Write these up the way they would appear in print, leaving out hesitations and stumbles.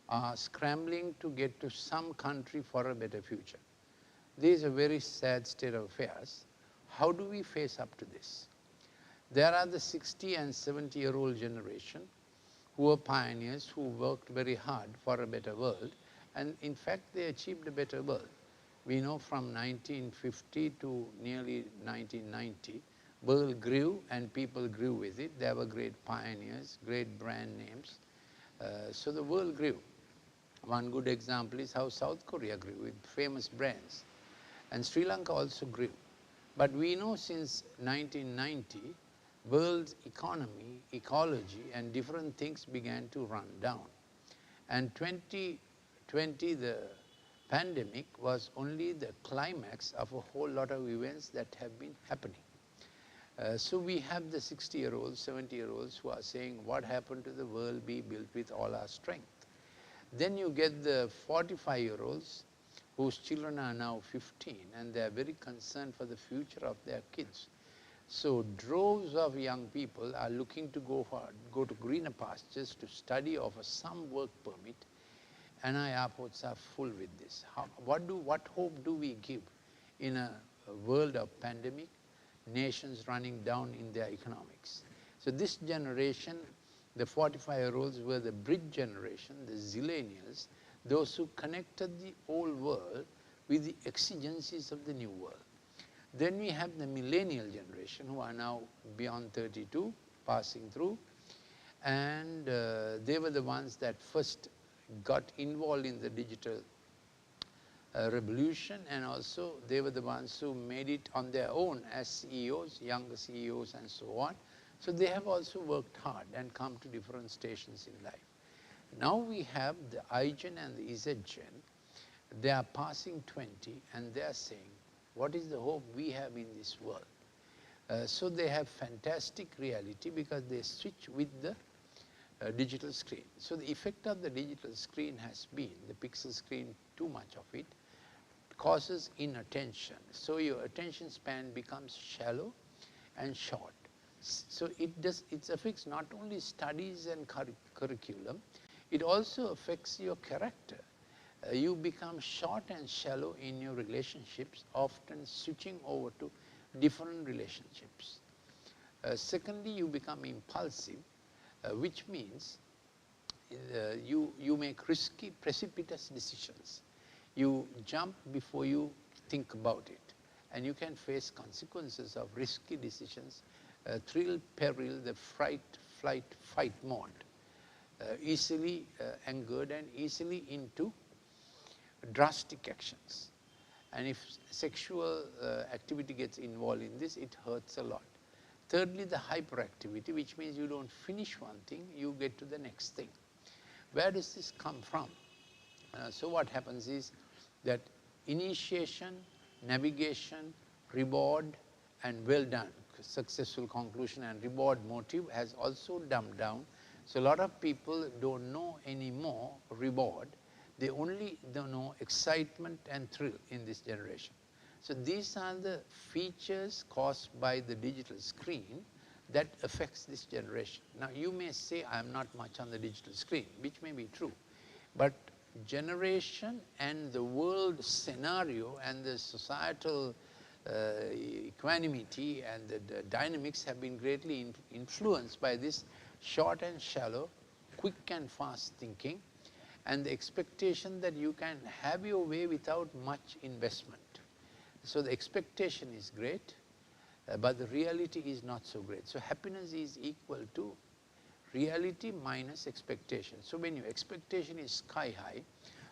are scrambling to get to some country for a better future. This is a very sad state of affairs. How do we face up to this? There are the 60 and 70-year-old generation who were pioneers, who worked very hard for a better world, and in fact they achieved a better world. We know from 1950 to nearly 1990, world grew and people grew with it. There were great pioneers, great brand names. So the world grew. One good example is how South Korea grew with famous brands. And Sri Lanka also grew. But we know since 1990, world economy, ecology, and different things began to run down. And 2020, the pandemic, was only the climax of a whole lot of events that have been happening. So we have the 60-year-olds, 70-year-olds who are saying, what happened to the world be built with all our strength? Then you get the 45-year-olds whose children are now 15 and they are very concerned for the future of their kids. So droves of young people are looking to go to greener pastures to study, offer some work permit. NI airports are full with this. What hope do we give in a world of pandemic, nations running down in their economics? So this generation, the 45-year-olds, were the bridge generation, the zillennials, those who connected the old world with the exigencies of the new world. Then we have the millennial generation who are now beyond 32, passing through, and they were the ones that first got involved in the digital revolution, and also they were the ones who made it on their own as CEOs, younger CEOs and so on. So they have also worked hard and come to different stations in life. Now we have the I-Gen and the Z-Gen. They are passing 20 and they are saying, what is the hope we have in this world? So they have fantastic reality because they switch with the digital screen. So the effect of the digital screen has been, the pixel screen, too much of it, causes inattention. So your attention span becomes shallow and short. So it affects not only studies and curriculum, it also affects your character. You become short and shallow in your relationships, often switching over to different relationships. Secondly, you become impulsive, which means you make risky, precipitous decisions. You jump before you think about it, and you can face consequences of risky decisions, thrill, peril, the fright, flight, fight mode, easily angered and easily into drastic actions. And if sexual activity gets involved in this, it hurts a lot. Thirdly, the hyperactivity, which means you don't finish one thing, you get to the next thing. Where does this come from? So what happens is that initiation, navigation, reward, and well done, successful conclusion and reward motive has also dumbed down. So a lot of people don't know anymore reward. They only don't know excitement and thrill in this generation. So these are the features caused by the digital screen that affects this generation. Now you may say, I'm not much on the digital screen, which may be true, but generation and the world scenario and the societal equanimity and the dynamics have been greatly influenced by this short and shallow, quick and fast thinking, and the expectation that you can have your way without much investment. So the expectation is great, but the reality is not so great. So happiness is equal to reality minus expectation. So when your expectation is sky high,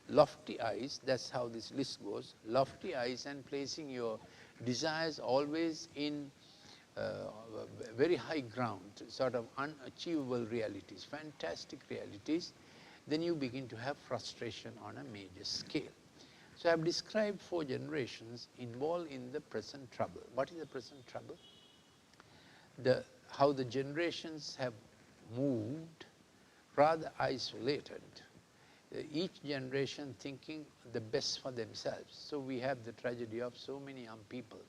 lofty eyes, that's how this list goes, lofty eyes and placing your desires always in very high ground, sort of unachievable realities, fantastic realities, then you begin to have frustration on a major scale. So I have described 4 generations involved in the present trouble. What is the present trouble? How the generations have moved rather isolated, each generation thinking the best for themselves. So we have the tragedy of so many young people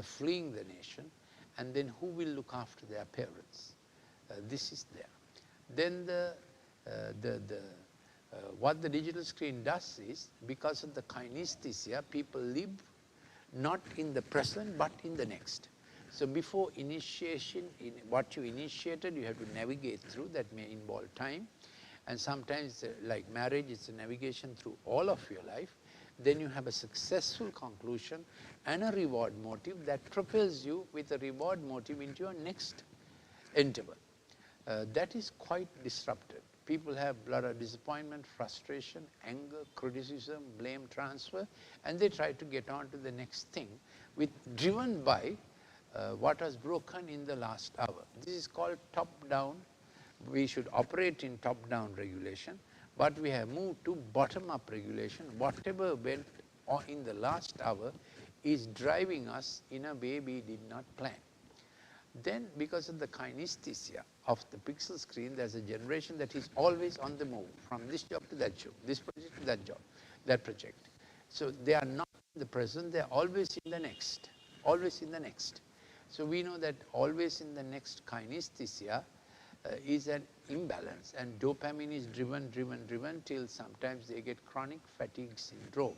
fleeing the nation, and then who will look after their parents? This is there. Then What the digital screen does is, because of the kinesthesia, people live not in the present but in the next. So before initiation, in what you initiated, you have to navigate through. That may involve time, and sometimes like marriage, it's a navigation through all of your life. Then you have a successful conclusion and a reward motive that propels you with a reward motive into your next interval. That is quite disrupted. People have a lot of disappointment, frustration, anger, criticism, blame transfer, and they try to get on to the next thing, driven by what was broken in the last hour. This is called top-down. We should operate in top-down regulation, but we have moved to bottom-up regulation. Whatever went on in the last hour is driving us in a way we did not plan. Then, because of the kinesthesia of the pixel screen, there's a generation that is always on the move, from this job to that job, this project to that job, that project. So they are not in the present, they're always in the next, always in the next. So we know that always in the next kinesthesia is an imbalance, and dopamine is driven till sometimes they get chronic fatigue syndrome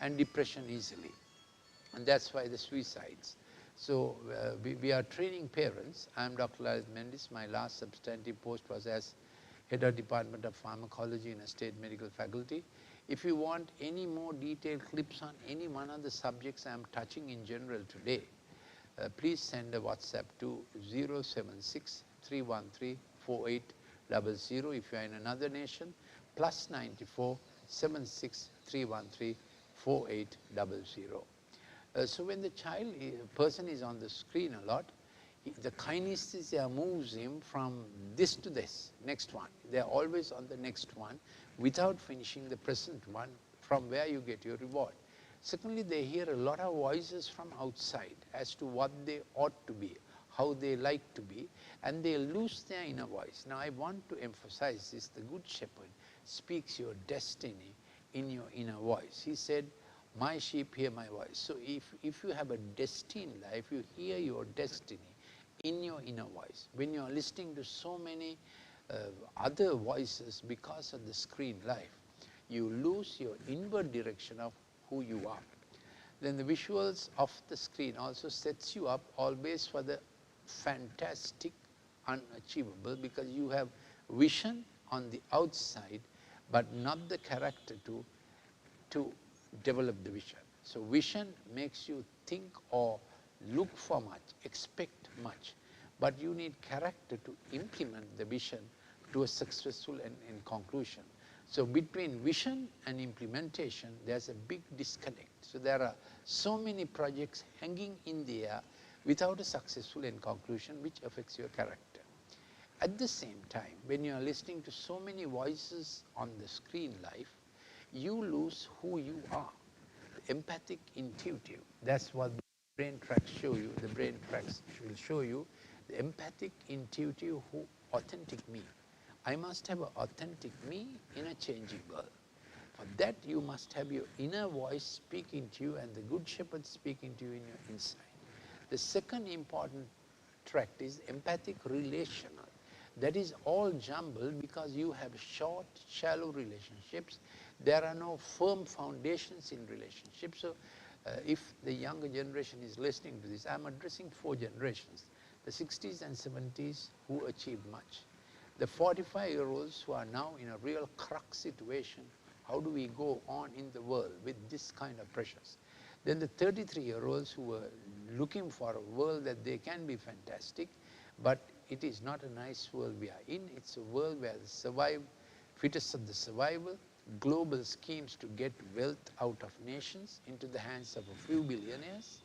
and depression easily. And that's why the suicides. So we are training parents. I'm Dr. Lalith Mendis. My last substantive post was as head of Department of Pharmacology in a state medical faculty. If you want any more detailed clips on any one of the subjects I'm touching in general today, please send a WhatsApp to 076 313 4800 if you are in another nation, plus 94 76 313 4800. So when the person is on the screen a lot, the kinesthesia moves him from this to this, next one. They are always on the next one without finishing the present one, from where you get your reward. Secondly, they hear a lot of voices from outside as to what they ought to be, how they like to be, and they lose their inner voice. Now I want to emphasize this: the Good Shepherd speaks your destiny in your inner voice. He said, "My sheep hear my voice." So if you have a destined life, you hear your destiny in your inner voice. When you are listening to so many other voices because of the screen life, you lose your inward direction of who you are. Then the visuals of the screen also sets you up always for the fantastic, unachievable, because you have vision on the outside, but not the character to develop the vision. So vision makes you think or look for much, expect much, but you need character to implement the vision to a successful end conclusion. So between vision and implementation, there's a big disconnect. So there are so many projects hanging in the air without a successful end conclusion, which affects your character. At the same time, when you are listening to so many voices on the screen life, you lose who you are. The empathic, intuitive, that's what the brain tracks show you. The brain tracks will show you the empathic, intuitive, authentic me. I must have an authentic me in a changing world. For that, you must have your inner voice speaking to you and the Good Shepherd speaking to you in your inside. The second important tract is empathic relational. That is all jumbled because you have short, shallow relationships. There are no firm foundations in relationships. So if the younger generation is listening to this, I'm addressing 4 generations. The 60s and 70s who achieved much. The 45-year-olds who are now in a real crux situation. How do we go on in the world with this kind of pressures? Then the 33-year-olds who were looking for a world that they can be fantastic, but it is not a nice world we are in. It's a world where the fittest of the survival, global schemes to get wealth out of nations into the hands of a few billionaires.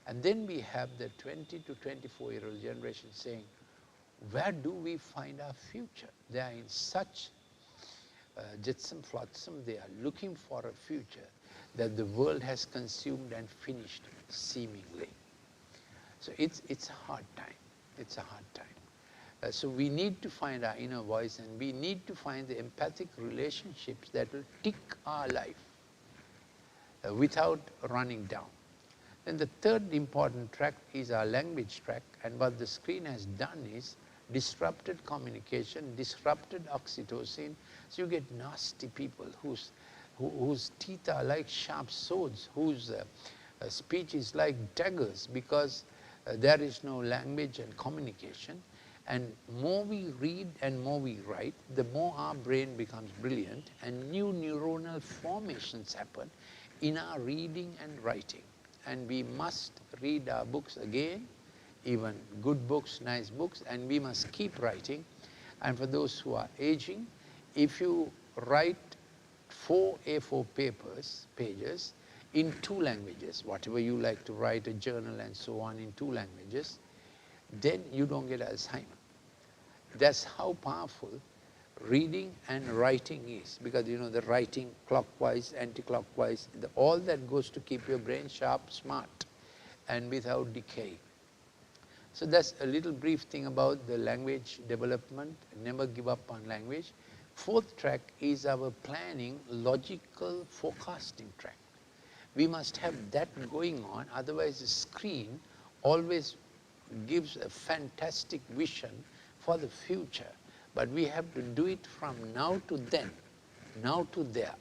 And then we have the 20 to 24-year-old generation saying, where do we find our future? They are in such jetsam flotsam, they are looking for a future that the world has consumed and finished seemingly. So it's a hard time. It's a hard time. So we need to find our inner voice, and we need to find the empathic relationships that will tick our life without running down. Then the third important track is our language track, and what the screen has done is disrupted communication, disrupted oxytocin. So you get nasty people whose teeth are like sharp swords, whose speech is like daggers, because there is no language and communication. And more we read and more we write, the more our brain becomes brilliant and new neuronal formations happen in our reading and writing. And we must read our books again, even good books, nice books, and we must keep writing. And for those who are aging, if you write 4 A4 pages in 2 languages, whatever you like to write, a journal and so on in 2 languages, then you don't get Alzheimer. That's how powerful reading and writing is, because you know the writing clockwise, anti-clockwise, all that goes to keep your brain sharp, smart, and without decay. So that's a little brief thing about the language development. Never give up on language. 4th track is our planning, logical forecasting track. We must have that going on, otherwise the screen always gives a fantastic vision for the future. But we have to do it from now to then, now to there.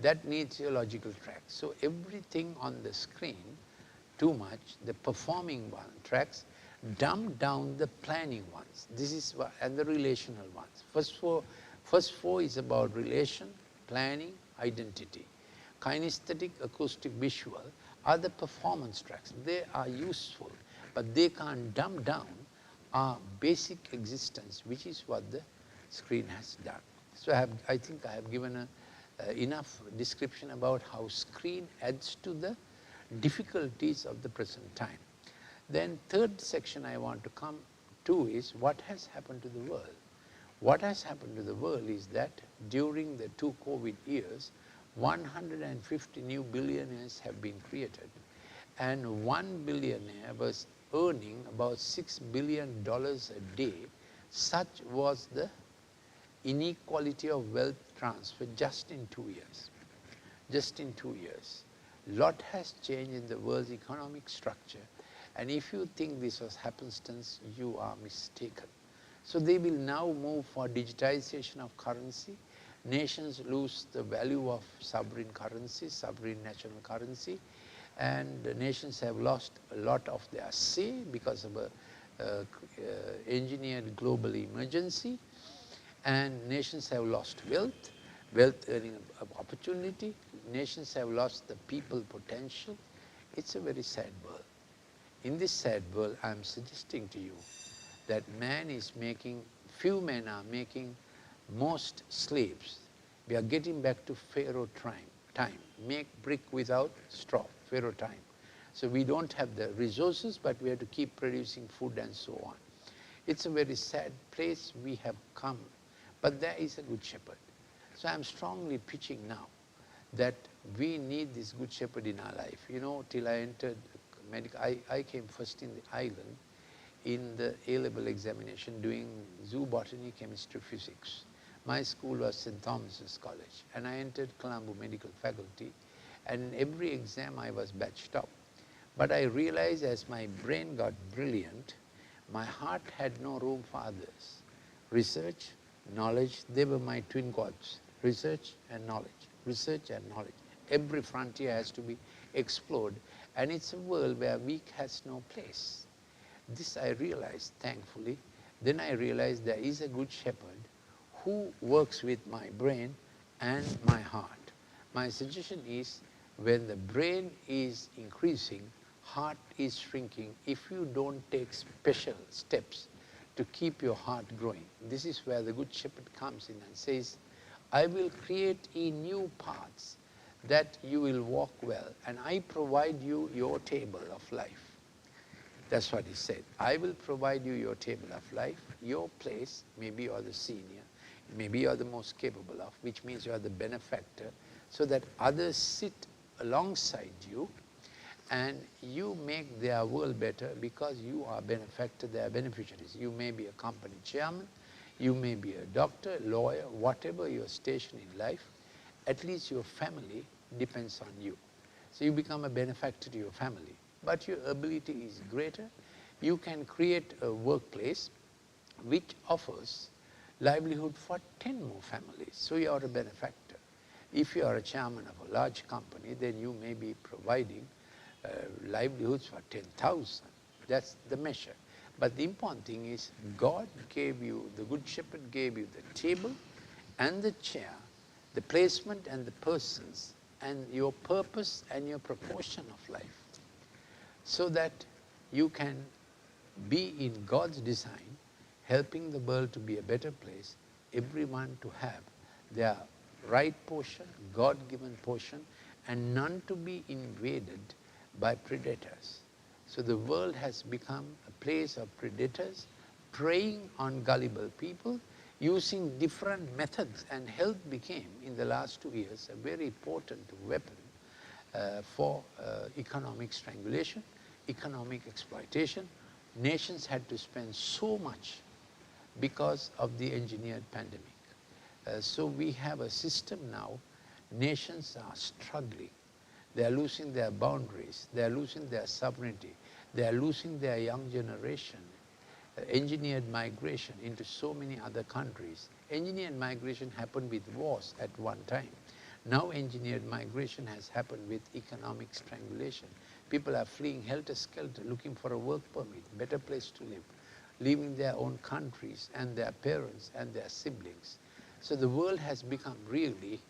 That needs a logical track. So everything on the screen, too much, the performing tracks, dumb down the planning ones. This is what, and the relational ones. First four is about relation, planning, identity. Kinesthetic, acoustic, visual are the performance tracks. They are useful, but they can't dumb down our basic existence, which is what the screen has done. So I think I have given enough description about how screen adds to the difficulties of the present time. Then 3rd section I want to come to is what has happened to the world. What has happened to the world is that during the 2 COVID years, 150 new billionaires have been created, and 1 billionaire was earning about $6 billion a day. Such was the inequality of wealth transfer just in 2 years. Just in 2 years. Lot has changed in the world's economic structure, and if you think this was happenstance, you are mistaken. So they will now move for digitization of currency. Nations lose the value of sovereign currency, sovereign national currency, and the nations have lost a lot of their say because of a engineered global emergency, and nations have lost wealth, wealth earning opportunity, nations have lost the people potential. It's a very sad world. In this sad world, I am suggesting to you that man is making, few men are making most slaves. We are getting back to Pharaoh time. Make brick without straw, Pharaoh time. So we don't have the resources, but we have to keep producing food and so on. It's a very sad place we have come, but there is a good shepherd. So I'm strongly pitching now that we need this good shepherd in our life. You know, till I entered medical, I came first in the island in the A-level examination doing zoo, botany, chemistry, physics. My school was St. Thomas's College, and I entered Colombo medical faculty, and in every exam I was batched up. But I realized as my brain got brilliant, my heart had no room for others. Research, knowledge, they were my twin gods. Research and knowledge, research and knowledge. Every frontier has to be explored, and it's a world where weak has no place. This I realized, thankfully. Then I realized there is a good shepherd who works with my brain and my heart. My suggestion is, when the brain is increasing, heart is shrinking, if you don't take special steps to keep your heart growing. This is where the good shepherd comes in and says, I will create in new paths that you will walk well, and I provide you your table of life. That's what he said. I will provide you your table of life, your place. Maybe you are the senior, maybe you are the most capable of, which means you are the benefactor, so that others sit alongside you and you make their world better because you are benefactor, they are beneficiaries. You may be a company chairman, you may be a doctor, lawyer, whatever your station in life, at least your family depends on you. So you become a benefactor to your family. But your ability is greater. You can create a workplace which offers livelihood for 10 more families. So you are a benefactor. If you are a chairman of a large company, then you may be providing livelihoods for 10,000. That's the measure. But the important thing is God gave you, the Good Shepherd gave you the table and the chair, the placement and the persons, and your purpose and your proportion of life, so that you can be in God's design, helping the world to be a better place, everyone to have their right portion, God-given portion, and none to be invaded by predators. So the world has become a place of predators preying on gullible people using different methods, and health became, in the last 2 years, a very important weapon for economic strangulation, economic exploitation. Nations had to spend so much because of the engineered pandemic. So we have a system now, nations are struggling. They are losing their boundaries, they are losing their sovereignty, they are losing their young generation. Engineered migration into so many other countries. Engineered migration happened with wars at one time. Now engineered migration has happened with economic strangulation. People are fleeing helter-skelter, looking for a work permit, better place to live, leaving their own countries and their parents and their siblings. So the world has become really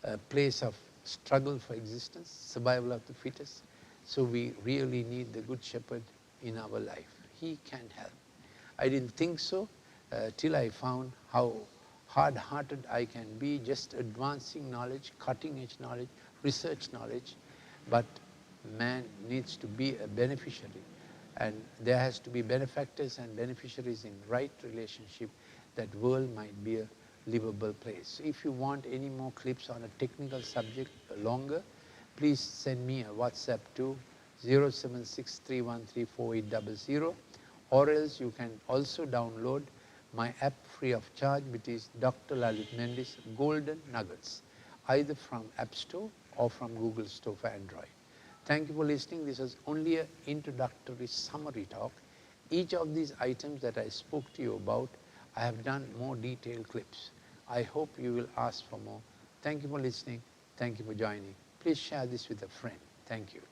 a place of struggle for existence, survival of the fittest. So we really need the Good Shepherd in our life. He can help. I didn't think so till I found how hard-hearted I can be, just advancing knowledge, cutting-edge knowledge, research knowledge. But man needs to be a beneficiary, and there has to be benefactors and beneficiaries in right relationship. That world might be a livable place. So if you want any more clips on a technical subject longer, please send me a WhatsApp to 076313480, or else you can also download my app free of charge, which is Dr. Lalith Mendis Golden Nuggets, either from App Store or from Google Store for Android. Thank you for listening. This is only an introductory summary talk. Each of these items that I spoke to you about, I have done more detailed clips. I hope you will ask for more. Thank you for listening. Thank you for joining. Please share this with a friend. Thank you.